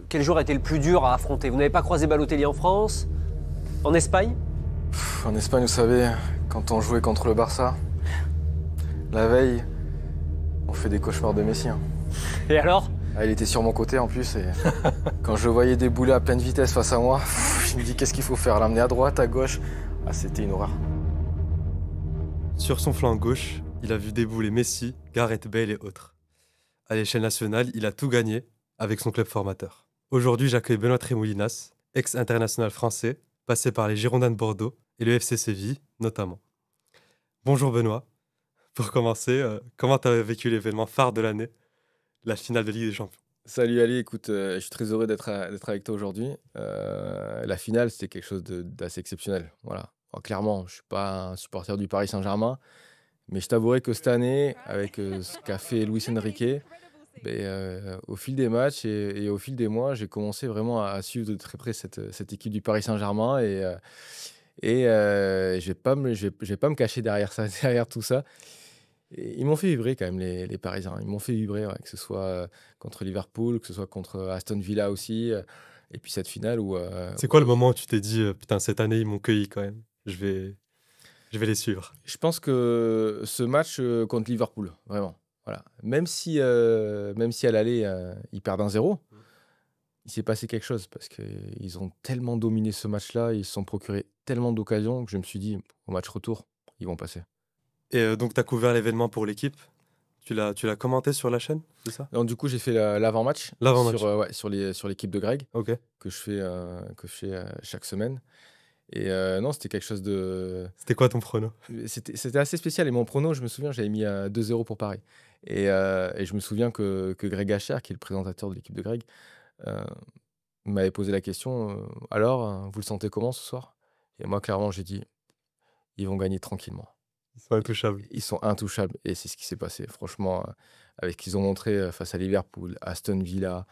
Quel joueur a été le plus dur à affronter? Vous n'avez pas croisé Balotelli en France? En Espagne? En Espagne, vous savez, quand on jouait contre le Barça, la veille, on fait des cauchemars de Messi. Hein. Et alors? Ah, il était sur mon côté en plus et quand je voyais débouler à pleine vitesse face à moi, je me dis qu'est-ce qu'il faut faire? L'amener à droite, à gauche? Ah, c'était une horreur. Sur son flanc gauche, il a vu débouler Messi, Gareth Bale et autres. À l'échelle nationale, il a tout gagné avec son club formateur. Aujourd'hui, j'accueille Benoît Tremoulinas, ex-international français, passé par les Girondins de Bordeaux et le FC Séville notamment. Bonjour Benoît. Pour commencer, comment tu as vécu l'événement phare de l'année, la finale de Ligue des Champions? Salut Ali, écoute, je suis très heureux d'être avec toi aujourd'hui. La finale, c'était quelque chose d'assez exceptionnel. Voilà. Alors, clairement, je ne suis pas un supporter du Paris Saint-Germain, mais je t'avouerai que cette année, avec ce qu'a fait Luis Enrique, au fil des matchs et au fil des mois, j'ai commencé vraiment à suivre de très près cette équipe du Paris Saint-Germain et je vais pas me cacher derrière ça, derrière tout ça. Et ils m'ont fait vibrer quand même, les Parisiens. Ils m'ont fait vibrer, ouais, que ce soit contre Liverpool, que ce soit contre Aston Villa aussi. Et puis cette finale où... C'est quoi le moment où tu t'es dit putain, cette année ils m'ont cueilli quand même, je vais les suivre? Je pense que ce match contre Liverpool, vraiment, voilà. Même si à l'aller, ils perdent 1-0, il s'est passé quelque chose parce qu'ils ont tellement dominé ce match-là, ils se sont procurés tellement d'occasions que je me suis dit, au match retour, ils vont passer. Et donc tu as couvert l'événement pour l'équipe, tu l'as commenté sur la chaîne, c'est ça? Donc, du coup, j'ai fait l'avant-match L'avant-match. sur l'équipe de Greg Ok. que je fais chaque semaine. Et non, c'était quelque chose de... C'était quoi ton prono? C'était assez spécial. Et mon prono, je me souviens, j'avais mis 2-0 pour Paris. Et je me souviens que Greg Hacher, qui est le présentateur de l'équipe de Greg, euh, m'avait posé la question, alors, vous le sentez comment ce soir? Et moi, clairement, j'ai dit, ils vont gagner tranquillement. Ils sont intouchables. Ils sont intouchables. Et c'est ce qui s'est passé. Franchement, avec ce qu'ils ont montré face à Liverpool, Aston Villa,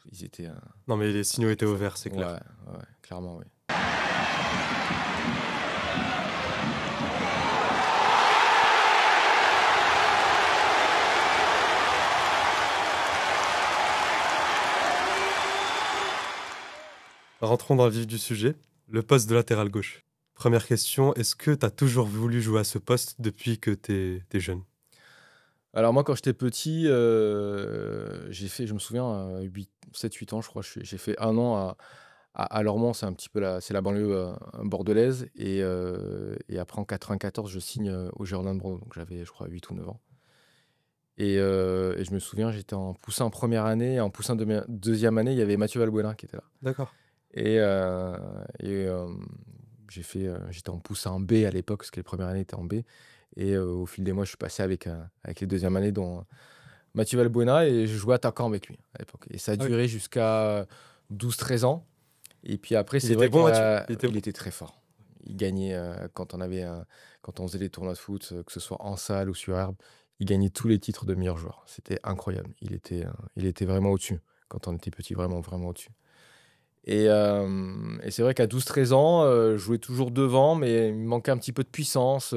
ils étaient... Non mais les signaux étaient au vert, c'est clair. Ouais, clairement, oui. Rentrons dans le vif du sujet, le poste de latéral gauche. Première question, est-ce que tu as toujours voulu jouer à ce poste depuis que t'es jeune? Alors moi, quand j'étais petit, j'ai fait, je me souviens, 7-8 ans, je crois, j'ai fait 1 an à Lormont, c'est un petit peu c'est la banlieue bordelaise. Et après, en 94, je signe au Girondins de Bordeaux. Donc j'avais, je crois, 8 ou 9 ans. Et je me souviens, j'étais en poussin première année. Et en poussin deuxième année, il y avait Mathieu Valbuena qui était là. D'accord. Et, euh, et, euh, j'étais en poussin B à l'époque, parce que les premières années étaient en B. Et au fil des mois, je suis passé avec les deuxièmes années, dont Mathieu Valbuena, et je jouais attaquant avec lui à l'époque. Et ça a Ah oui. duré jusqu'à 12-13 ans. Et puis après, Il c'est était vrai bon, qu'il Mathieu? Il était bon. était très fort. Il gagnait quand on faisait les tournois de foot, que ce soit en salle ou sur herbe, il gagnait tous les titres de meilleur joueur. C'était incroyable. Il était vraiment au-dessus. Quand on était petit, vraiment, vraiment au-dessus. Et c'est vrai qu'à 12-13 ans, je jouais toujours devant, mais il me manquait un petit peu de puissance,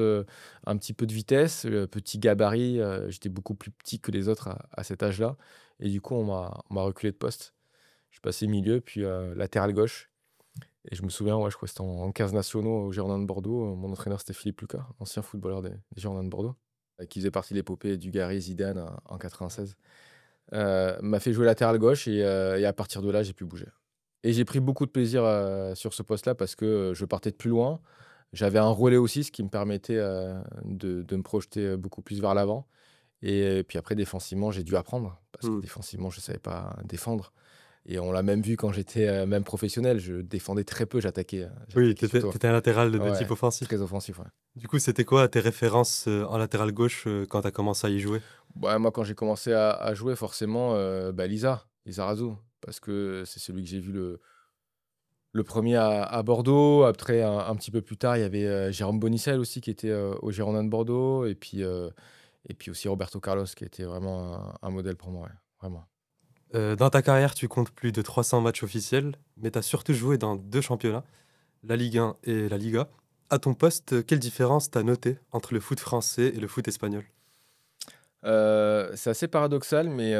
un petit peu de vitesse, petit gabarit. J'étais beaucoup plus petit que les autres à cet âge-là. Et du coup, on m'a reculé de poste. Je suis passé milieu, puis latéral gauche. Et je me souviens, ouais, je crois que c'était en 15 nationaux au Girondins de Bordeaux. Mon entraîneur, c'était Philippe Lucas, ancien footballeur des Girondins de Bordeaux, qui faisait partie de l'épopée du Gary Zidane en 96. M'a fait jouer latéral gauche et à partir de là, j'ai pu bouger. Et j'ai pris beaucoup de plaisir sur ce poste-là parce que je partais de plus loin. J'avais un relais aussi, ce qui me permettait de me projeter beaucoup plus vers l'avant. Et puis après, défensivement, j'ai dû apprendre parce que défensivement, je ne savais pas défendre. Et on l'a même vu quand j'étais même professionnel. Je défendais très peu, j'attaquais. Oui, J'attaquais surtout. t'étais un latéral de Ouais, type offensif. très offensif, ouais. Du coup, c'était quoi tes références en latéral gauche quand tu as commencé à y jouer? Ouais, moi, quand j'ai commencé à jouer, forcément, Lisa Razou, parce que c'est celui que j'ai vu le premier à Bordeaux. Après, un petit peu plus tard, il y avait Jérôme Bonicel aussi qui était au Girondins de Bordeaux. Et puis aussi Roberto Carlos qui était vraiment un modèle pour moi, ouais, vraiment. Dans ta carrière, tu comptes plus de 300 matchs officiels, mais tu as surtout joué dans 2 championnats, la Ligue 1 et la Liga. À ton poste, quelle différence t'as noté entre le foot français et le foot espagnol? C'est assez paradoxal, mais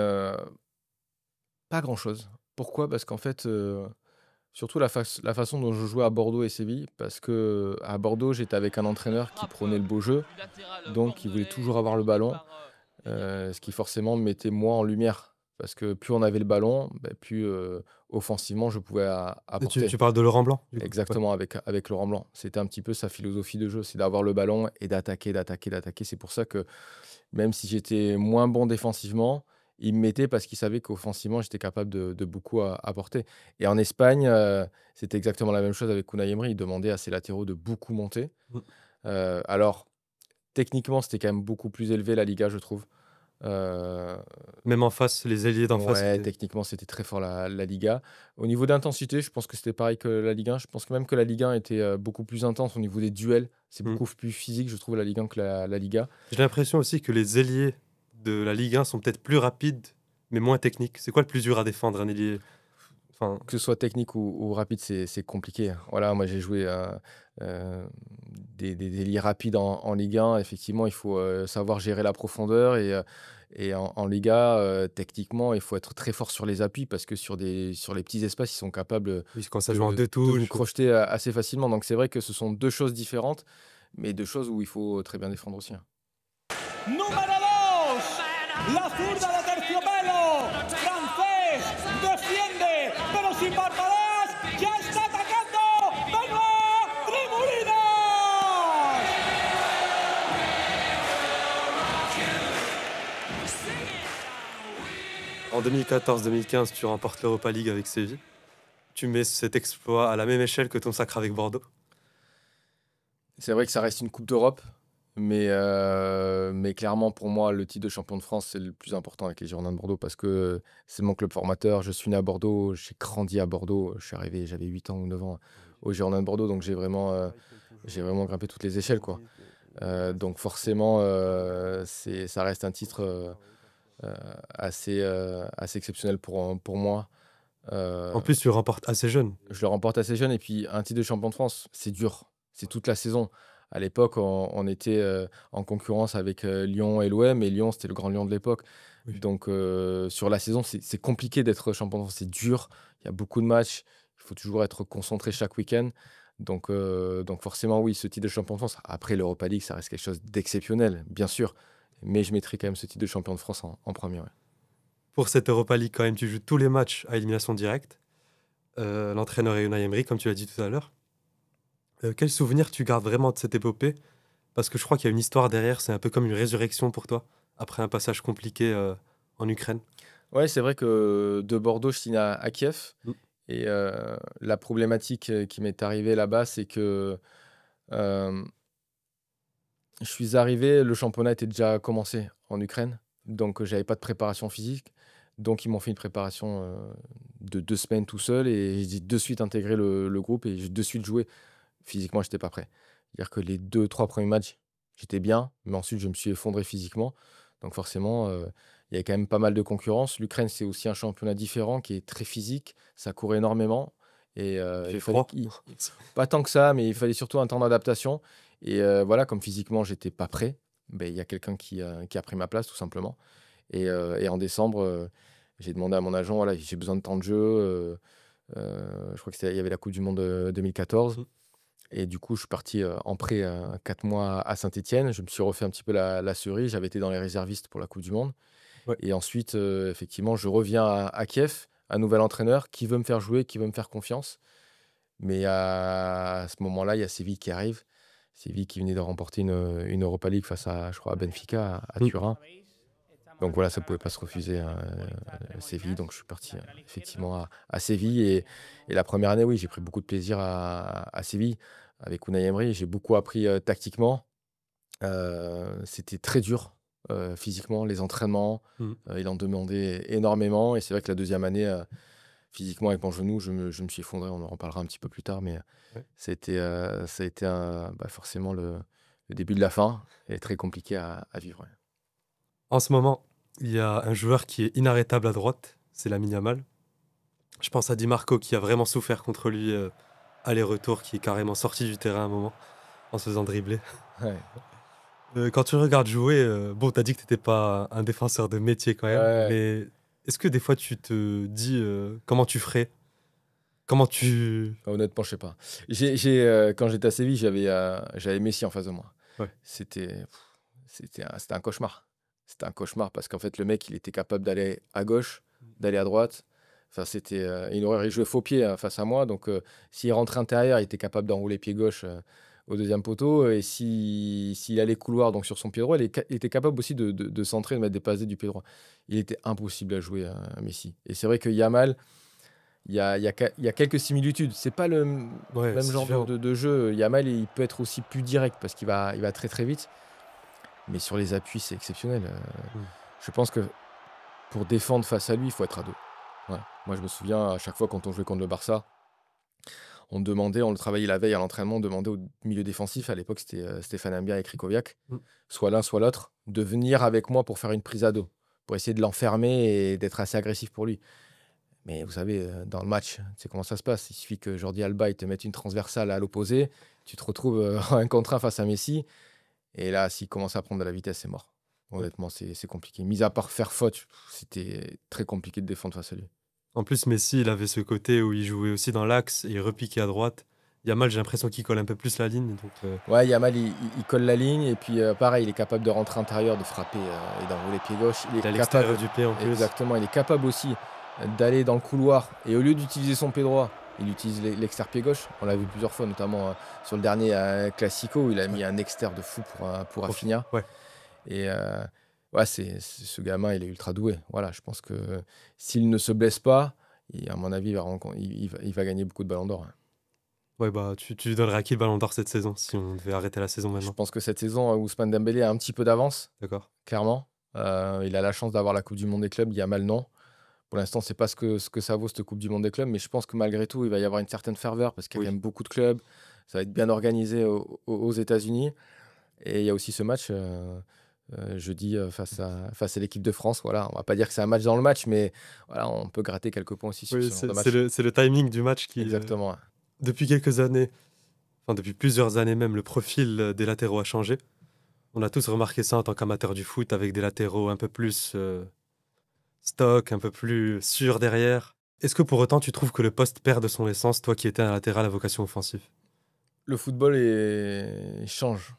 Pas grand-chose. Pourquoi? Parce qu'en fait, surtout la façon dont je jouais à Bordeaux et Séville, parce qu'à Bordeaux, j'étais avec un entraîneur qui prônait le beau jeu, donc il voulait toujours avoir le ballon, ce qui forcément me mettait moi en lumière. Parce que plus on avait le ballon, plus, offensivement je pouvais Et tu, apporter. tu parles de Laurent Blanc, du coup. Ouais. Exactement, avec Laurent Blanc. C'était un petit peu sa philosophie de jeu, c'est d'avoir le ballon et d'attaquer, d'attaquer, d'attaquer. C'est pour ça que même si j'étais moins bon défensivement, il me mettait parce qu'il savait qu'offensivement, j'étais capable de beaucoup apporter. Et en Espagne, c'était exactement la même chose avec Unai Emery. Il demandait à ses latéraux de beaucoup monter. Mm. Alors, techniquement, c'était quand même beaucoup plus élevé la Liga, je trouve. Euh, Même en face, les ailiers d'en face, Ouais, c'était. techniquement, c'était très fort la Liga. Au niveau d'intensité, je pense que c'était pareil que la Ligue 1. Je pense que même que la Ligue 1 était beaucoup plus intense au niveau des duels. C'est Mm. beaucoup plus physique, je trouve, la Ligue 1 que la Liga. J'ai l'impression aussi que les ailiers de la Ligue 1 sont peut-être plus rapides, mais moins techniques. C'est quoi le plus dur à défendre, un ailier? Enfin, Que ce soit technique ou rapide, c'est compliqué. Voilà, moi j'ai joué des lits rapides en Ligue 1. Effectivement, il faut savoir gérer la profondeur et en Liga, techniquement, il faut être très fort sur les appuis parce que sur les petits espaces, ils sont capables oui, quand ça joue en deux de vous touches. crocheter assez facilement. Donc c'est vrai que ce sont deux choses différentes, mais deux choses où il faut très bien défendre aussi, hein. Número 2, la zurda de Terciopelo, francés, defiende, pero sin parpadeos, ya está atacando, Benoît Tremoulinas. En 2014-2015, tu remportes l'Europa League avec Séville. Tu mets cet exploit à la même échelle que ton sacre avec Bordeaux. C'est vrai que ça reste une Coupe d'Europe, mais clairement, pour moi, le titre de champion de France, c'est le plus important avec les Girondins de Bordeaux parce que c'est mon club formateur. Je suis né à Bordeaux, j'ai grandi à Bordeaux. Je suis arrivé, j'avais 8 ans ou 9 ans aux Girondins de Bordeaux, donc j'ai vraiment grimpé toutes les échelles, quoi. Donc forcément, ça reste un titre assez exceptionnel pour moi. Euh, En plus, tu le remportes assez jeune. je le remporte assez jeune et puis un titre de champion de France, c'est dur. C'est toute la saison. À l'époque, on était en concurrence avec Lyon et l'OM et Lyon, c'était le grand Lyon de l'époque. Oui. Donc sur la saison, c'est compliqué d'être champion de France. C'est dur. Il y a beaucoup de matchs. Il faut toujours être concentré chaque week-end. Donc forcément, oui, ce titre de champion de France. Après, l'Europa League, ça reste quelque chose d'exceptionnel, bien sûr. Mais je mettrai quand même ce titre de champion de France en premier. Ouais. Pour cette Europa League, quand même, tu joues tous les matchs à élimination directe. L'entraîneur est Unai Emery, comme tu l'as dit tout à l'heure. Quel souvenir tu gardes vraiment de cette épopée? Parce que je crois qu'il y a une histoire derrière, c'est un peu comme une résurrection pour toi, après un passage compliqué en Ukraine. Ouais, c'est vrai que de Bordeaux, je signe à Kiev. Mm. Et la problématique qui m'est arrivée là-bas, c'est que euh, je suis arrivé, le championnat était déjà commencé en Ukraine. Donc, j'avais pas de préparation physique. Donc, ils m'ont fait une préparation de 2 semaines tout seul. Et j'ai de suite intégré le groupe et j'ai de suite joué. Physiquement, j'étais pas prêt. C'est-à-dire que les 2, 3 premiers matchs, j'étais bien. Mais ensuite, je me suis effondré physiquement. Donc, forcément, il y avait quand même pas mal de concurrence. L'Ukraine, c'est aussi un championnat différent qui est très physique. Ça court énormément. Et Il fait il fallait froid. pas tant que ça, mais il fallait surtout un temps d'adaptation. Et voilà, comme physiquement, j'étais pas prêt, ben, il y a quelqu'un qui a pris ma place, tout simplement. Et en décembre, j'ai demandé à mon agent, voilà, j'ai besoin de temps de jeu. Je crois qu'il y avait la Coupe du Monde 2014. Mhm. Et du coup, je suis parti en prêt 4 mois à Saint-Étienne. Je me suis refait un petit peu la cerise. J'avais été dans les réservistes pour la Coupe du Monde. Ouais. Et ensuite, effectivement, je reviens à Kiev, un nouvel entraîneur qui veut me faire jouer, qui veut me faire confiance. Mais à ce moment-là, il y a Séville qui arrive. Séville qui venait de remporter une Europa League face à, je crois, à Benfica, à Mm. Turin. Donc voilà, ça ne pouvait pas se refuser, Séville. Donc je suis parti effectivement à Séville. Et la première année, oui, j'ai pris beaucoup de plaisir à Séville avec Unai Emery. J'ai beaucoup appris tactiquement. C'était très dur physiquement, les entraînements. Mm. Il en demandait énormément. Et c'est vrai que la deuxième année, physiquement, avec mon genou, je me suis effondré. On en reparlera un petit peu plus tard. Mais Ouais. ça a été forcément le début de la fin et très compliqué à vivre. Ouais. En ce moment, il y a un joueur qui est inarrêtable à droite, c'est Lamine Yamal. Je pense à Di Marco qui a vraiment souffert contre lui aller-retour, qui est carrément sorti du terrain à un moment en se faisant dribbler. Ouais. Quand tu le regardes jouer, bon, t'as dit que t'étais pas un défenseur de métier quand même, Ouais. mais Est-ce que des fois tu te dis comment tu ferais? Comment tu... Honnêtement, je sais pas. Quand j'étais à Séville, j'avais Messi en face de moi. Ouais. C'était un cauchemar. C'était un cauchemar parce qu'en fait, le mec, il était capable d'aller à gauche, d'aller à droite. Enfin, c'était une horreur. Il jouait faux pied face à moi. Donc, s'il rentrait intérieur, il était capable d'enrouler pied gauche au deuxième poteau. Et s'il allait couloir, donc sur son pied droit, il était capable aussi de centrer, de mettre des passes du pied droit. Il était impossible à jouer, Messi. Et c'est vrai que Yamal, il y a quelques similitudes. C'est pas le Ouais, même c'est genre différent. de jeu. Yamal, il peut être aussi plus direct parce qu'il va très très vite. Mais sur les appuis, c'est exceptionnel. Je pense que pour défendre face à lui, il faut être à deux. Ouais. Moi, je me souviens, à chaque fois quand on jouait contre le Barça, on le travaillait la veille à l'entraînement, on demandait au milieu défensif, à l'époque c'était Stéphane Mbia et Krikoviak, soit l'un, soit l'autre, de venir avec moi pour faire une prise à dos, pour essayer de l'enfermer et d'être assez agressif pour lui. Mais vous savez, dans le match, tu sais comment ça se passe. Il suffit que Jordi Alba il te mette une transversale à l'opposé, tu te retrouves en 1 contre 1 face à Messi, et là, s'il commence à prendre de la vitesse, c'est mort. Honnêtement, c'est compliqué. Mis à part faire faute, c'était très compliqué de défendre face à lui. En plus, Messi, il avait ce côté où il jouait aussi dans l'axe et il repiquait à droite. Yamal, j'ai l'impression qu'il colle un peu plus la ligne. Donc, Ouais, Yamal, il colle la ligne, et puis pareil, il est capable de rentrer intérieur, de frapper et d'enrouler pied gauche. il a l'extérieur du pied en plus. Exactement, il est capable aussi d'aller dans le couloir, et au lieu d'utiliser son pied droit, il utilise l'extérieur pied gauche. On l'a vu plusieurs fois, notamment sur le dernier Classico, où il a mis un extérieur de fou pour Rafinha. Ouais. Et ouais, ce gamin, il est ultra doué. Voilà, je pense que s'il ne se blesse pas, à mon avis, il va gagner beaucoup de ballons d'or. Ouais, bah, tu donnerais à qui le ballon d'or cette saison si on devait arrêter la saison Je maintenant? pense que cette saison, Ousmane Dembélé a un petit peu d'avance, D'accord. clairement. Il a la chance d'avoir la Coupe du Monde des clubs. Yamal, non. Pour l'instant, c'est pas ce que ça vaut, cette Coupe du Monde des clubs. Mais je pense que malgré tout, il va y avoir une certaine ferveur parce qu'il y a quand même beaucoup de clubs. Ça va être bien organisé aux États-Unis. Et il y a aussi ce match jeudi face à l'équipe de France. Voilà, on va pas dire que c'est un match dans le match, mais voilà, on peut gratter quelques points aussi sur Oui, ce genre de match. c'est le timing du match qui... Exactement. Depuis quelques années, enfin depuis plusieurs années même, le profil des latéraux a changé. On a tous remarqué ça en tant qu'amateurs du foot, avec des latéraux un peu plus stock, un peu plus sûrs derrière. Est-ce que pour autant tu trouves que le poste perd de son essence, toi qui étais un latéral à vocation offensive? Le football change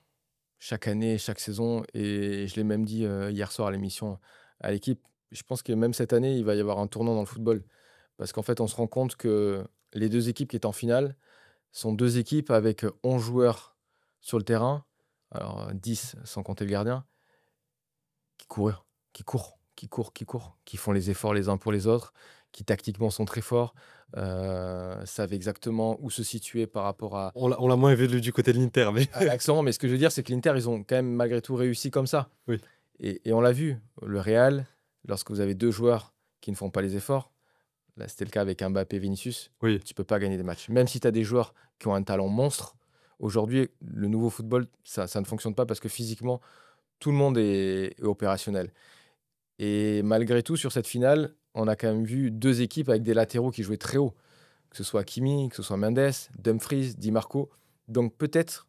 chaque année, chaque saison. Et je l'ai même dit hier soir à l'émission à l'équipe. Je pense que même cette année, il va y avoir un tournant dans le football. Parce qu'en fait, on se rend compte que les deux équipes qui étaient en finale sont deux équipes avec 11 joueurs sur le terrain. Alors 10 sans compter le gardien. Qui courent, qui font les efforts les uns pour les autres, qui tactiquement sont très forts, savent exactement où se situer par rapport à On l'a moins vu du côté de l'Inter, mais... l'accent. Mais ce que je veux dire, c'est que l'Inter, ils ont quand même malgré tout réussi comme ça. Oui. Et on l'a vu, le Real, lorsque vous avez deux joueurs qui ne font pas les efforts, là c'était le cas avec Mbappé et Vinicius, Oui. tu peux pas gagner des matchs. Même si tu as des joueurs qui ont un talent monstre, aujourd'hui, le nouveau football, ça ne fonctionne pas parce que physiquement, tout le monde est opérationnel. Et malgré tout, sur cette finale, on a quand même vu deux équipes avec des latéraux qui jouaient très haut. Que ce soit Kimi, que ce soit Mendes, Dumfries, Di Marco. Donc peut-être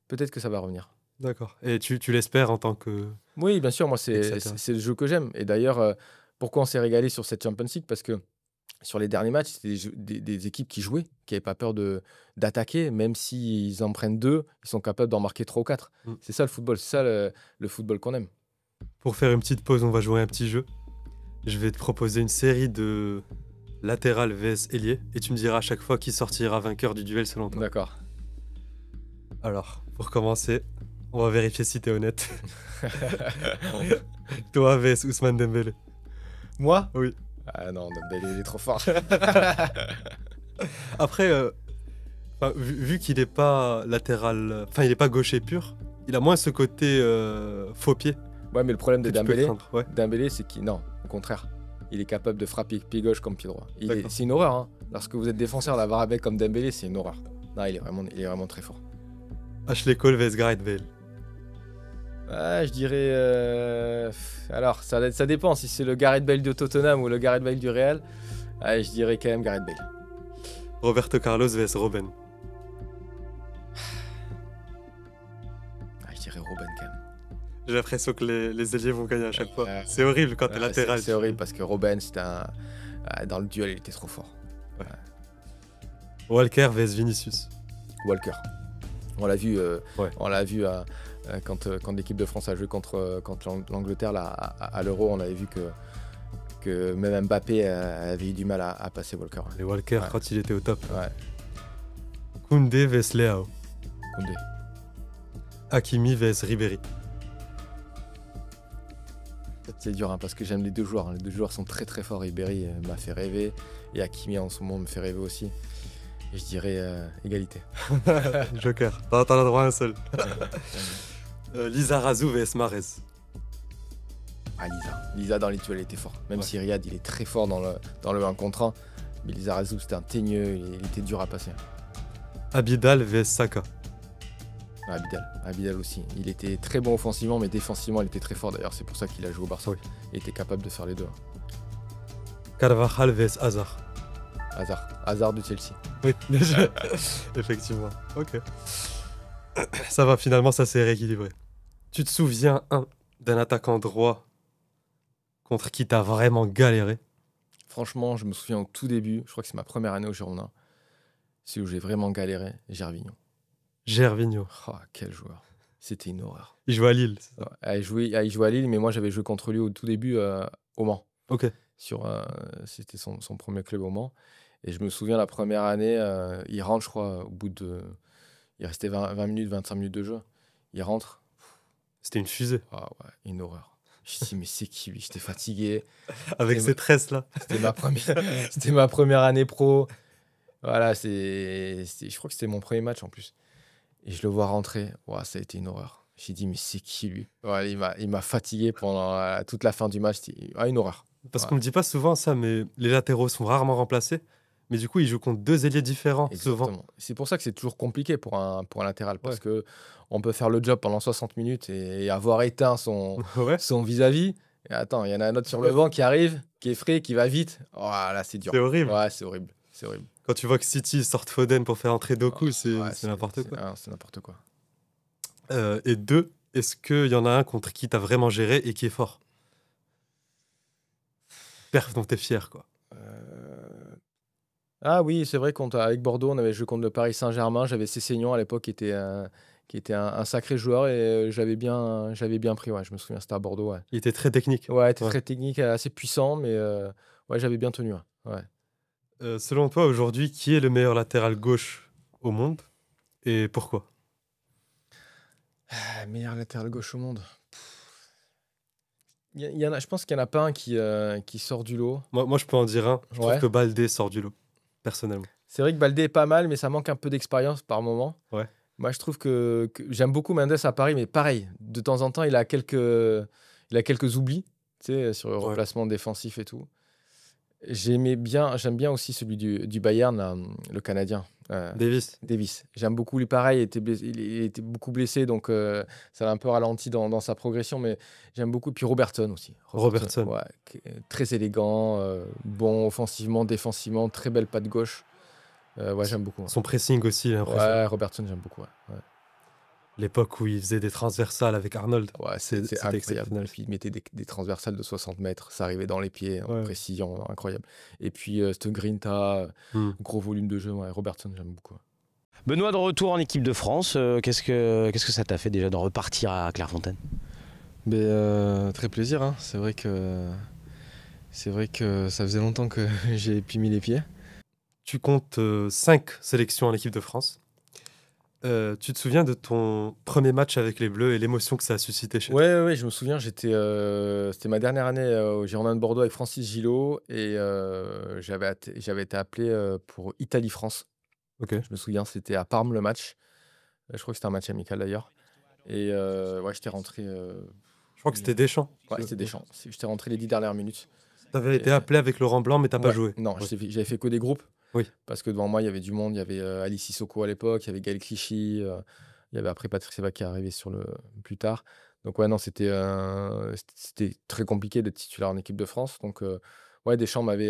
que ça va revenir. D'accord. Et tu l'espères en tant que... Oui, bien sûr, moi, Etc. c'est le jeu que j'aime. Et d'ailleurs, pourquoi on s'est régalé sur cette Champions League? Parce que sur les derniers matchs, c'était des équipes qui jouaient, qui n'avaient pas peur d'attaquer. Même s'ils en prennent deux, ils sont capables d'en marquer 3 ou 4. C'est ça le football, c'est ça le football qu'on aime. Pour faire une petite pause, on va jouer un petit jeu. Je vais te proposer une série de latéral vs ailier et tu me diras à chaque fois qui sortira vainqueur du duel selon toi. D'accord. Alors, pour commencer, on va vérifier si t'es honnête. Toi vs Ousmane Dembélé. Moi? Oui. Ah non, Dembélé, il est trop fort. Après, vu qu'il n'est pas latéral, enfin il n'est pas gaucher pur, il a moins ce côté faux pied. Ouais, mais le problème de que tu peux Dembélé, craindre, ouais. c'est qu'il... Non, au contraire. Il est capable de frapper pied gauche comme pied droit. D'accord. C'est une horreur. Hein. Lorsque vous êtes défenseur, d'avoir un mec comme Dembélé, c'est une horreur. Non, il est vraiment très fort. Ashley Cole vs Gareth Bale. Ah, je dirais... Alors, ça dépend si c'est le Gareth Bale de Tottenham ou le Gareth Bale du Real. Ah, je dirais quand même Gareth Bale. Roberto Carlos vs Robben. Ah, je dirais Robben quand même. J'ai l'impression que les ailiers vont gagner à chaque fois. Ouais. C'est horrible quand t'es Ouais, latéral. c'est horrible parce que Robben, dans le duel, il était trop fort. Walker vs Vinicius. Walker. On l'a vu, Ouais. quand l'équipe de France a joué contre l'Angleterre là, à l'Euro, on avait vu que même Mbappé avait eu du mal à passer Walker. Et Walker Ouais. quand il était au top. Ouais, Koundé vs Leao. Koundé. Hakimi vs Ribéry. C'est dur parce que j'aime les deux joueurs. Les deux joueurs sont très très forts. Ribéry m'a fait rêver et Hakimi en ce moment me fait rêver aussi. Et je dirais égalité. Joker. T'en as droit à un seul. Lizarazu vs Mahrez. Ah, Lisa dans les duels était fort. Même Ouais. si Riyad il est très fort dans le 1 contre 1. Mais Lizarazu c'était un teigneux, il était dur à passer. Abidal vs Saka. Abidal aussi. Il était très bon offensivement, mais défensivement il était très fort d'ailleurs. C'est pour ça qu'il a joué au Barça. Oui. Il était capable de faire les deux. Carvajal vs Hazard. Hazard de Chelsea. Oui, effectivement. Ok. Ça va, finalement, ça s'est rééquilibré. Tu te souviens, d'un attaquant droit contre qui t'as vraiment galéré? Franchement, je me souviens au tout début, je crois que c'est ma première année au Girondin, c'est où j'ai vraiment galéré, Gervinho. Gervinho. Oh, quel joueur. C'était une horreur. Il joue à Lille, c'est ça? Ouais, il jouait à Lille, mais moi j'avais joué contre lui au tout début au Mans. Ok. C'était son premier club au Mans. Et je me souviens la première année, il rentre, je crois, au bout de. Il restait 20 minutes, 25 minutes de jeu. Il rentre. C'était une fusée. Ah ouais, une horreur. Je me dis, mais c'est qui lui? J'étais fatigué. Avec C'était ses tresses là. C'était ma première année pro. Voilà, je crois que c'était mon premier match en plus. Et je le vois rentrer. Ouah, ça a été une horreur. J'ai dit, mais c'est qui lui? Ouais, il m'a fatigué pendant toute la fin du match. C'était une horreur. Parce Ouais. qu'on me dit pas souvent ça, mais les latéraux sont rarement remplacés. Mais du coup, ils jouent contre deux ailiers différents, souvent. Exactement. C'est pour ça que c'est toujours compliqué pour un latéral. Parce que on peut faire le job pendant 60 minutes et avoir éteint Ouais. son vis-à-vis. Et attends, il y en a un autre sur le banc qui arrive, qui est frais, qui va vite. Oh là, c'est dur. C'est horrible. Ouais, c'est horrible. C'est horrible. Quand tu vois que City sortent Foden pour faire entrer Doku, Ouais, c'est n'importe quoi. C'est n'importe quoi. Et deux, est-ce qu'il y en a un contre qui t'as vraiment géré et qui est fort? Perf dont t'es fier, quoi. Ah oui, c'est vrai qu'avec Bordeaux, on avait joué contre le Paris Saint-Germain. J'avais Cessignon à l'époque qui était un sacré joueur et j'avais bien pris. Ouais, je me souviens, c'était à Bordeaux. Ouais, Il était très technique. ouais, était Ouais. très technique, assez puissant, mais ouais, j'avais bien tenu. Ouais. Selon toi, aujourd'hui, qui est le meilleur latéral gauche au monde et pourquoi? Meilleur latéral gauche au monde. Je pense qu'il n'y en a pas un qui sort du lot. Moi, je peux en dire un. Je trouve Ouais. que Baldé sort du lot, personnellement. C'est vrai que Baldé est pas mal, mais ça manque un peu d'expérience par moment. Ouais. Moi, je trouve que j'aime beaucoup Mendes à Paris, mais pareil, de temps en temps, il a quelques oublis, tu sais, sur le Ouais. replacement défensif et tout. J'aime bien aussi celui du Bayern, là, le Canadien, Davis. J'aime beaucoup lui, pareil, il était beaucoup blessé, donc ça l'a un peu ralenti dans sa progression, mais j'aime beaucoup. Puis Robertson aussi. Robertson. Ouais, très élégant, bon offensivement, défensivement, très belle patte gauche. Ouais, j'aime beaucoup. Son pressing aussi, il est impressionnant. Ouais, Robertson, j'aime beaucoup. Ouais. L'époque où il faisait des transversales avec Arnold. Ouais, C'était c'est incroyable. exceptionnel. Et puis, il mettait des transversales de 60 mètres, ça arrivait dans les pieds, en Ouais. précision, incroyable. Et puis, cette Grinta, gros volume de jeu, ouais, Robertson, j'aime beaucoup. Benoît, de retour en équipe de France, qu'est-ce que ça t'a fait déjà de repartir à Clairefontaine? Très plaisir, hein. C'est vrai que ça faisait longtemps que j'ai plus mis les pieds. Tu comptes 5 sélections en équipe de France. Tu te souviens de ton premier match avec les Bleus et l'émotion que ça a suscité chez toi? Ouais, je me souviens, c'était ma dernière année au Girondin de Bordeaux avec Francis Gillot et j'avais été appelé pour Italie-France. Ok. Je me souviens, c'était à Parme le match. Je crois que c'était un match amical d'ailleurs. Et ouais, j'étais rentré. Je crois que c'était Deschamps. Ouais, c'était Deschamps. J'étais rentré les 10 dernières minutes. T'avais été appelé avec Laurent Blanc, mais t'as pas Ouais, joué. Non, Ouais. j'avais fait que des groupes. Oui. Parce que devant moi, il y avait du monde. Il y avait Ali Sissoko à l'époque, il y avait Gaël Clichy, il y avait après Patrick Seva qui est arrivé plus tard. Donc ouais, non, c'était très compliqué d'être titulaire en équipe de France. Donc ouais, Deschamps m'avait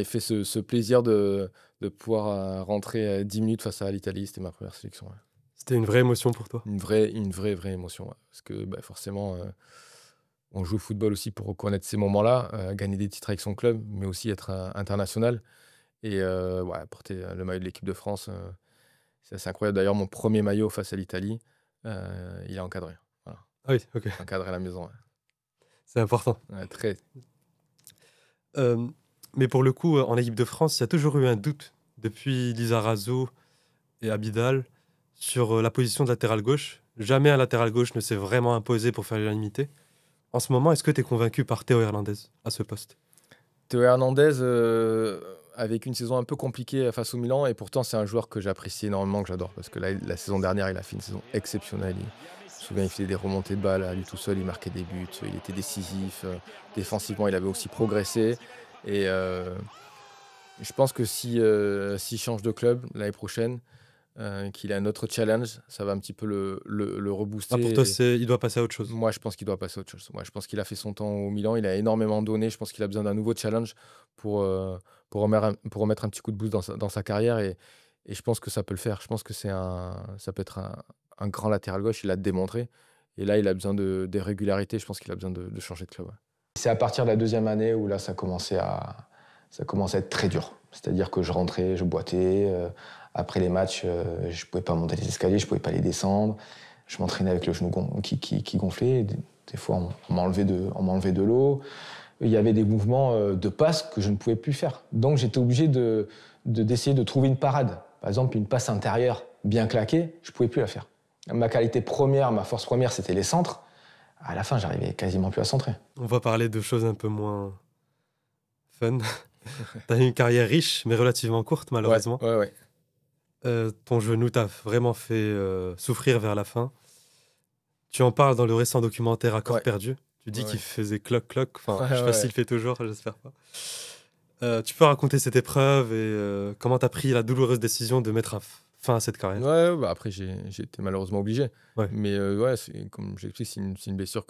fait ce plaisir de pouvoir rentrer 10 minutes face à l'Italie. C'était ma première sélection. Ouais. C'était une vraie émotion pour toi. Vraie émotion. Ouais. Parce que forcément, on joue au football aussi pour reconnaître ces moments-là, gagner des titres avec son club, mais aussi être international. Et ouais, porter le maillot de l'équipe de France, c'est assez incroyable. D'ailleurs, mon premier maillot face à l'Italie, il est encadré. Voilà. Ah oui, ok, Encadré à la maison. Ouais. c'est important. Ouais, très. Euh, mais pour le coup, en équipe de France, il y a toujours eu un doute depuis Lizarazu et Abidal sur la position de latéral gauche. Jamais un latéral gauche ne s'est vraiment imposé pour faire l'unanimité. En ce moment, est-ce que tu es convaincu par Théo Hernandez à ce poste? Théo Hernandez, avec une saison un peu compliquée face au Milan, et pourtant c'est un joueur que j'apprécie énormément, que j'adore, parce que la saison dernière, il a fait une saison exceptionnelle. Je me souviens, il faisait des remontées de balles à lui tout seul, il marquait des buts, il était décisif. Défensivement, il avait aussi progressé. Et je pense que s'il change de club l'année prochaine, qu'il a un autre challenge, ça va un petit peu le rebooster. Ah, pour toi, il doit passer à autre chose. Moi, je pense qu'il doit passer à autre chose. Moi, je pense qu'il a fait son temps au Milan, il a énormément donné. Je pense qu'il a besoin d'un nouveau challenge pour, remettre un petit coup de boost dans sa carrière. Et je pense que ça peut le faire. Je pense que ça peut être un grand latéral gauche. Il l'a démontré. Et là, il a besoin de régularité. Je pense qu'il a besoin de changer de club. Ouais. C'est à partir de la deuxième année où là, ça commençait à être très dur. C'est-à-dire que je rentrais, je boitais. Après les matchs, je ne pouvais pas monter les escaliers, je ne pouvais pas les descendre. Je m'entraînais avec le genou qui gonflait. Des fois, on m'enlevait de l'eau. Il y avait des mouvements de passe que je ne pouvais plus faire. Donc, j'étais obligé d'essayer de trouver une parade. Par exemple, une passe intérieure bien claquée, je ne pouvais plus la faire. Ma qualité première, ma force première, c'était les centres. À la fin, j'arrivais quasiment plus à centrer. On va parler de choses un peu moins fun. Tu as eu une carrière riche, mais relativement courte, malheureusement. Ouais. Ton genou t'a vraiment fait souffrir vers la fin. Tu en parles dans le récent documentaire Accord perdu. Tu dis qu'il faisait cloc-cloc. Enfin, je sais pas s'il le fait toujours, j'espère pas. Tu peux raconter cette épreuve et comment tu as pris la douloureuse décision de mettre fin à cette carrière? Ouais, après, j'ai été malheureusement obligé. Ouais. Mais comme j'explique, c'est une blessure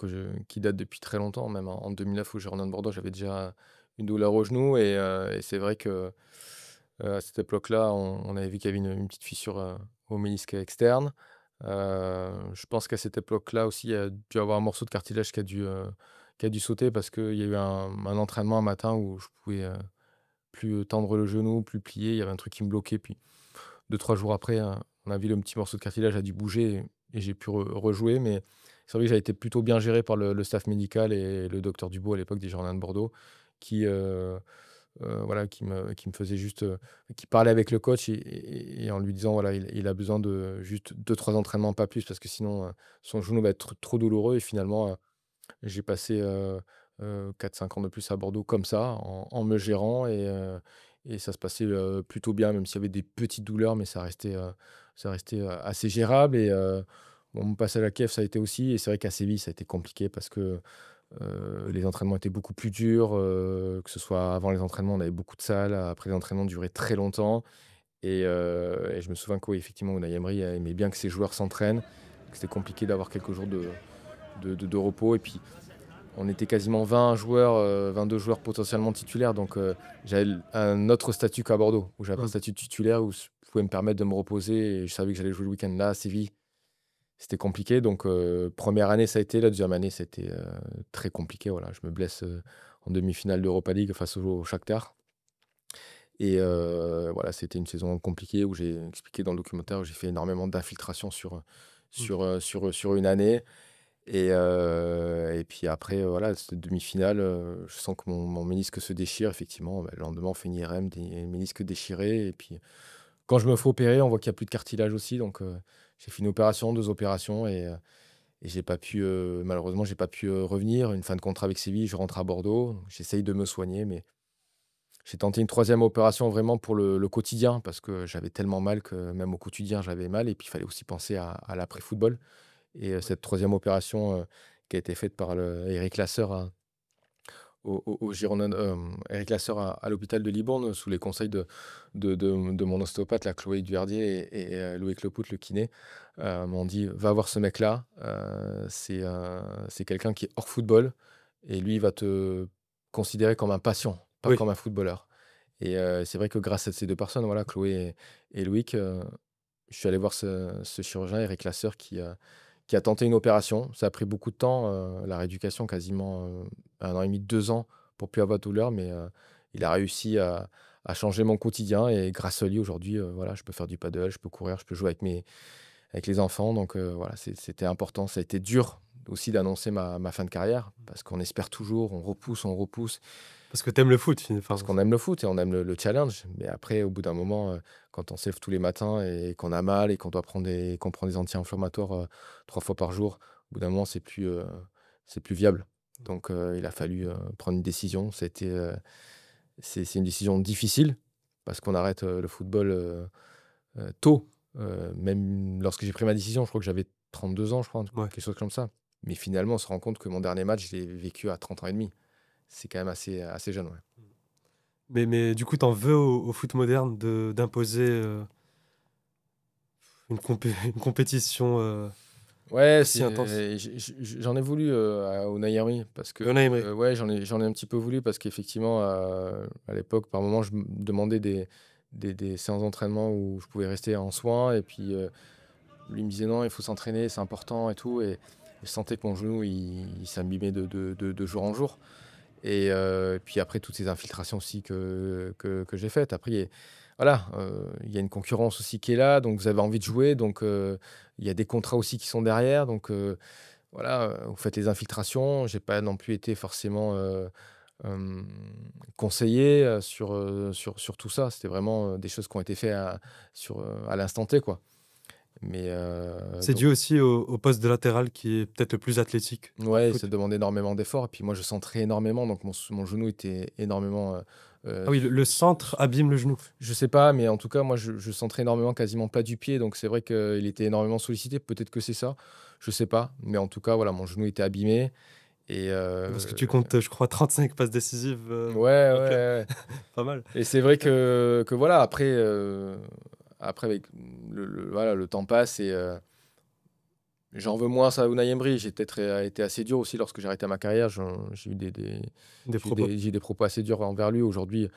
qui date depuis très longtemps. Même en 2009, où j'ai rejoint Bordeaux, j'avais déjà une douleur au genou. Et c'est vrai que à cette époque-là, on avait vu qu'il y avait une petite fissure au ménisque externe. Je pense qu'à cette époque-là aussi, il y a dû avoir un morceau de cartilage qui a dû sauter, parce qu'il y a eu un entraînement un matin où je pouvais plus tendre le genou, plus plier. Il y avait un truc qui me bloquait. Puis 2-3 jours après, on a vu le petit morceau de cartilage a dû bouger, et j'ai pu rejouer. Mais c'est vrai que j'ai été plutôt bien géré par le staff médical et le docteur Dubois à l'époque des Girondins de Bordeaux, qui me faisait juste, qui parlait avec le coach, et en lui disant voilà, il a besoin de juste 2-3 entraînements, pas plus, parce que sinon son genou va être trop douloureux. Et finalement, j'ai passé 4-5 ans de plus à Bordeaux comme ça, en me gérant, et ça se passait plutôt bien, même s'il y avait des petites douleurs, mais ça restait assez gérable. Et mon passage à Kiev, ça a été aussi. Et c'est vrai qu'à Séville, ça a été compliqué, parce que les entraînements étaient beaucoup plus durs, que ce soit avant les entraînements, on avait beaucoup de salles, après les entraînements duraient très longtemps. Et je me souviens qu'effectivement, Unai Emery aimait bien que ses joueurs s'entraînent, que c'était compliqué d'avoir quelques jours de repos. Et puis, on était quasiment 20 joueurs, 22 joueurs potentiellement titulaires. Donc, j'avais un autre statut qu'à Bordeaux, où j'avais un statut de titulaire, où je pouvais me permettre de me reposer. Et je savais que j'allais jouer le week-end. Là, à Séville, c'était compliqué. Donc, première année, ça a été. La deuxième année, c'était très compliqué. Voilà, je me blesse en demi-finale d'Europa League face au Shakhtar. Et voilà, c'était une saison compliquée, où j'ai expliqué dans le documentaire, où j'ai fait énormément d'infiltration sur une année. Et puis après, voilà, cette demi-finale, je sens que mon ménisque se déchire, effectivement. Le lendemain, on fait une IRM, des ménisques déchirés. Et puis, quand je me fais opérer, on voit qu'il n'y a plus de cartilage aussi. Donc, j'ai fait une opération, 2 opérations. Et j'ai pas pu, malheureusement, j'ai pas pu revenir. Une fin de contrat avec Séville, je rentre à Bordeaux. Donc, j'essaye de me soigner, mais j'ai tenté une 3e opération vraiment pour le quotidien, parce que j'avais tellement mal que même au quotidien, j'avais mal. Et puis, il fallait aussi penser à l'après-football. Et cette 3e opération qui a été faite par Eric Lasseur au Girondins, Eric Lasseur à l'hôpital de Libourne, sous les conseils de mon ostéopathe, la Chloé Duverdier, et Loïc Lepout, le kiné, m'ont dit va voir ce mec-là, c'est quelqu'un qui est hors football, et lui, il va te considérer comme un patient, pas comme un footballeur. Et c'est vrai que grâce à ces 2 personnes, voilà, Chloé et Loïc, je suis allé voir ce chirurgien, Eric Lasseur, qui a tenté une opération. Ça a pris beaucoup de temps, la rééducation, quasiment 1 an et demi, 2 ans pour plus avoir de douleur, mais il a réussi à changer mon quotidien et grâce à lui, aujourd'hui, voilà, je peux faire du paddle, je peux courir, je peux jouer avec les enfants. Donc voilà, c'était important. Ça a été dur aussi d'annoncer ma fin de carrière parce qu'on espère toujours, on repousse. Parce que t'aimes le foot, Parce qu'on aime le foot et on aime le challenge. Mais après, au bout d'un moment, quand on se lève tous les matins et qu'on a mal et qu'on doit qu'on prend des anti-inflammatoires 3 fois par jour, au bout d'un moment, c'est plus viable. Donc, il a fallu prendre une décision. C'est une décision difficile parce qu'on arrête le football tôt. Même lorsque j'ai pris ma décision, je crois que j'avais 32 ans, je crois, Ouais. quelque chose comme ça. Mais finalement, on se rend compte que mon dernier match, je l'ai vécu à 30 ans et demi. C'est quand même assez jeune, ouais. Mais du coup, t'en veux au foot moderne d'imposer une compétition Ouais, si intense. j'en ai voulu à Unai Emery parce que Unai Emery. ouais, j'en ai un petit peu voulu parce qu'effectivement, à l'époque, par moment, je me demandais des séances d'entraînement où je pouvais rester en soins et puis lui me disait non, il faut s'entraîner, c'est important et tout. Et je sentais que mon genou, il s'abîmait de jour en jour. Et puis après, toutes ces infiltrations aussi que j'ai faites. Après, voilà, il y a une concurrence aussi qui est là, donc vous avez envie de jouer. Donc, il y a des contrats aussi qui sont derrière. Donc, voilà, vous faites les infiltrations. Je n'ai pas non plus été forcément conseillé sur tout ça. C'était vraiment des choses qui ont été faites à l'instant T, quoi. Mais C'est donc, dû aussi au poste de latéral qui est peut-être le plus athlétique dans le ouais, foot. ça demandait énormément d'efforts. Et puis moi, je centrais énormément, donc mon genou était énormément. Ah oui, le centre abîme le genou. Je sais pas, mais en tout cas, moi, je centrais énormément, quasiment plat du pied. Donc c'est vrai qu'il était énormément sollicité. Peut-être que c'est ça. Je sais pas. Mais en tout cas, voilà, mon genou était abîmé. Et Parce que tu comptes, je crois, 35 passes décisives. ouais, en club. ouais. Pas mal. Et c'est vrai que voilà, après avec voilà, le temps passe et j'en veux moins à Unai Emery. J'ai peut-être été assez dur aussi lorsque j'ai arrêté ma carrière. J'ai eu Des propos. j'ai eu des propos assez durs envers lui. Aujourd'hui,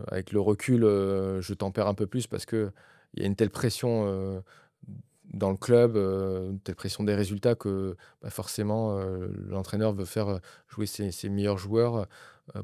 avec le recul, je tempère un peu plus parce qu'il y a une telle pression dans le club, une telle pression des résultats que forcément, l'entraîneur veut faire jouer ses meilleurs joueurs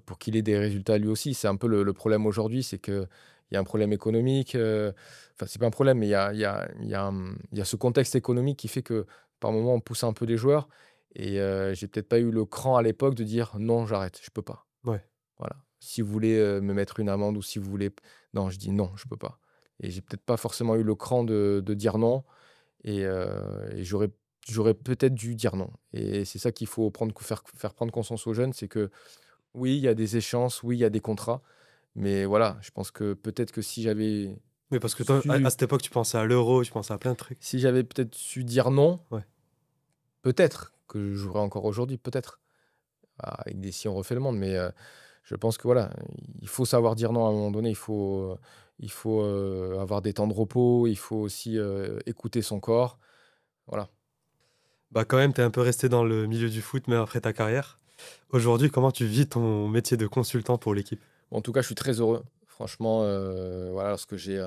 pour qu'il ait des résultats lui aussi. C'est un peu le problème aujourd'hui, c'est qu'il y a un problème économique. Enfin, c'est pas un problème, mais il y a ce contexte économique qui fait que par moment, on pousse un peu les joueurs. Et j'ai peut-être pas eu le cran à l'époque de dire non, j'arrête, je peux pas. Ouais. Voilà. Si vous voulez me mettre une amende ou si vous voulez. Non, je dis non, je peux pas. Et j'ai peut-être pas forcément eu le cran de dire non. Et j'aurais peut-être dû dire non. Et c'est ça qu'il faut faire prendre conscience aux jeunes, c'est que oui, il y a des échéances, oui, il y a des contrats. Mais voilà, je pense que peut-être que si j'avais Oui, parce que toi, à cette époque, tu pensais à l'euro, tu pensais à plein de trucs. si j'avais peut-être su dire non, Ouais. peut-être que je jouerais encore aujourd'hui, peut-être. Avec des si on refait le monde, mais je pense que voilà, il faut savoir dire non à un moment donné. Il faut avoir des temps de repos. Il faut aussi écouter son corps. Voilà. Bah quand même, t'es un peu resté dans le milieu du foot, même après ta carrière. Aujourd'hui, comment tu vis ton métier de consultant pour l'équipe? Bon, en tout cas, je suis très heureux. Franchement, voilà, lorsque j'ai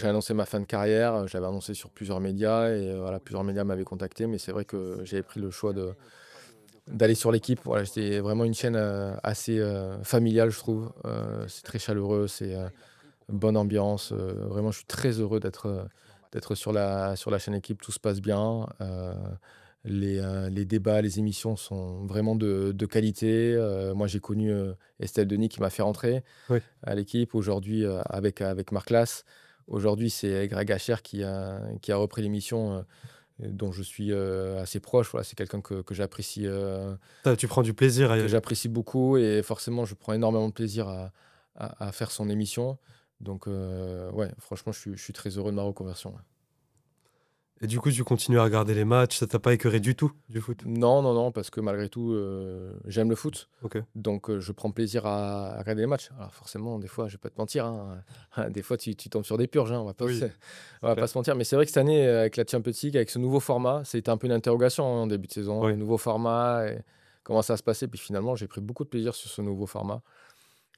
annoncé ma fin de carrière, j'avais annoncé sur plusieurs médias et voilà, plusieurs médias m'avaient contacté, mais c'est vrai que j'avais pris le choix d'aller sur l'équipe. Voilà, c'était vraiment une chaîne assez familiale, je trouve. C'est très chaleureux, c'est une bonne ambiance. Vraiment, je suis très heureux d'être sur la chaîne équipe. Tout se passe bien. Les débats, les émissions sont vraiment de qualité. Moi, j'ai connu Estelle Denis qui m'a fait rentrer Oui. à l'équipe. Aujourd'hui, avec Marc Lass. Aujourd'hui, c'est Greg Hacher qui a repris l'émission, dont je suis assez proche. Voilà, c'est quelqu'un que j'apprécie Tu prends du plaisir à... que j'apprécie beaucoup et forcément, je prends énormément de plaisir à faire son émission. Donc, ouais, franchement, je suis très heureux de ma reconversion. Ouais. Et du coup, tu continues à regarder les matchs, ça t'a pas écœuré du tout, du foot? Non, parce que malgré tout, j'aime le foot. Ok. Donc, je prends plaisir à regarder les matchs. Alors, forcément, des fois, je vais pas te mentir, hein, des fois, tu tombes sur des purges, hein, on va pas, Oui, on va clair. pas se mentir. Mais c'est vrai que cette année, avec la Champions League, avec ce nouveau format, c'était un peu une interrogation en début de saison. Oui. Le nouveau format, et comment ça va se passer. Puis finalement, j'ai pris beaucoup de plaisir sur ce nouveau format.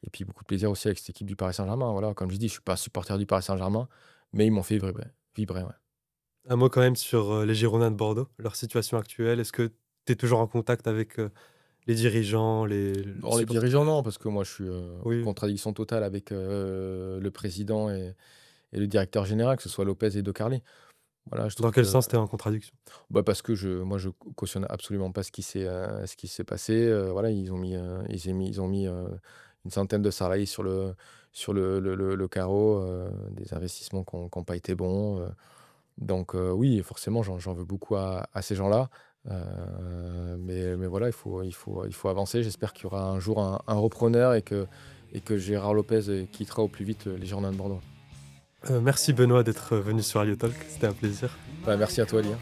Et puis beaucoup de plaisir aussi avec cette équipe du Paris Saint-Germain. Voilà, comme je dis, je suis pas un supporter du Paris Saint-Germain, Mais ils m'ont fait vibrer, ouais. Un mot quand même sur les Girondins de Bordeaux, leur situation actuelle. Est-ce que tu es toujours en contact avec les dirigeants, les Bon, les dirigeants, non, parce que moi, je suis en Oui, contradiction totale avec le président et le directeur général, que ce soit Lopez et De Carli. Voilà, je dans trouve quel que sens tu es en contradiction? parce que moi, je cautionne absolument pas ce qui s'est passé. Voilà, ils ont mis une centaine de salariés sur le carreau, des investissements qui n'ont pas été bons. Donc oui, forcément, j'en veux beaucoup à ces gens-là. Mais voilà, il faut avancer. J'espère qu'il y aura un jour un repreneur et que Gérard Lopez quittera au plus vite les Girondins de Bordeaux. Merci Benoît d'être venu sur Radio Talk, c'était un plaisir. Merci à toi, Lia.